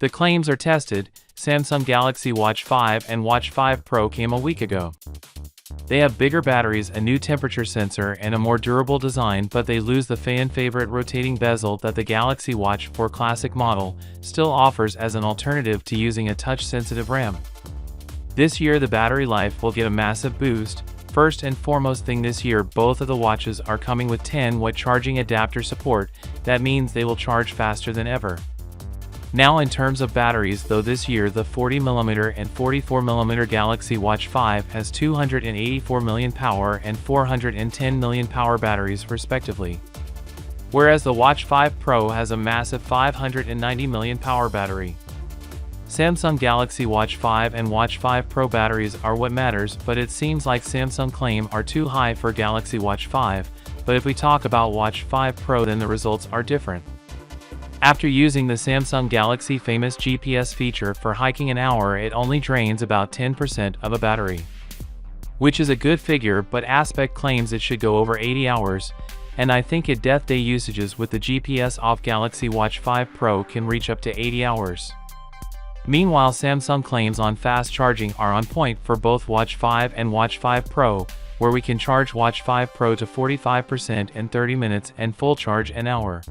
The claims are tested. Samsung Galaxy Watch 5 and Watch 5 Pro came a week ago. They have bigger batteries, a new temperature sensor, and a more durable design, but they lose the fan-favorite rotating bezel that the Galaxy Watch 4 Classic model still offers as an alternative to using a touch-sensitive RAM. This year the battery life will get a massive boost. First and foremost thing this year, both of the watches are coming with 10-watt charging adapter support. That means they will charge faster than ever. Now in terms of batteries though, this year the 40mm and 44mm Galaxy Watch 5 has 284 million power and 410 million power batteries respectively. Whereas the Watch 5 Pro has a massive 590 million power battery. Samsung Galaxy Watch 5 and Watch 5 Pro batteries are what matters, but it seems like Samsung claim are too high for Galaxy Watch 5, but if we talk about Watch 5 Pro then the results are different. After using the Samsung Galaxy famous GPS feature for hiking an hour, it only drains about 10% of a battery. Which is a good figure, but Aspect claims it should go over 80 hours, and I think at death day usages with the GPS off Galaxy Watch 5 Pro can reach up to 80 hours. Meanwhile, Samsung claims on fast charging are on point for both Watch 5 and Watch 5 Pro, where we can charge Watch 5 Pro to 45% in 30 minutes and full charge an hour.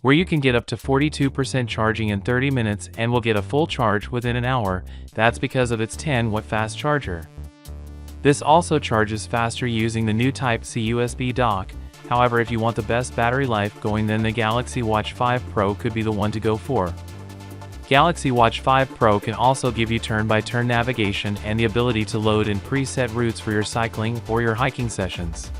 Where you can get up to 42% charging in 30 minutes and will get a full charge within an hour. That's because of its 10-watt fast charger. This also charges faster using the new Type-C USB dock. However, if you want the best battery life going, then the Galaxy Watch 5 Pro could be the one to go for. Galaxy Watch 5 Pro can also give you turn-by-turn navigation and the ability to load in preset routes for your cycling or your hiking sessions.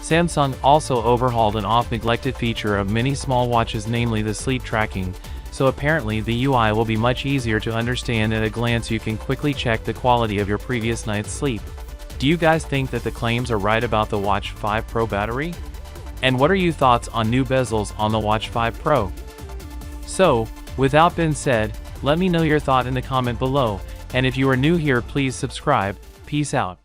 Samsung also overhauled an oft-neglected feature of many small watches, namely the sleep tracking, so apparently the UI will be much easier to understand. At a glance you can quickly check the quality of your previous night's sleep. Do you guys think that the claims are right about the Watch 5 Pro battery? And what are your thoughts on new bezels on the Watch 5 Pro? So, without being said, let me know your thought in the comment below, and if you are new here please subscribe. Peace out.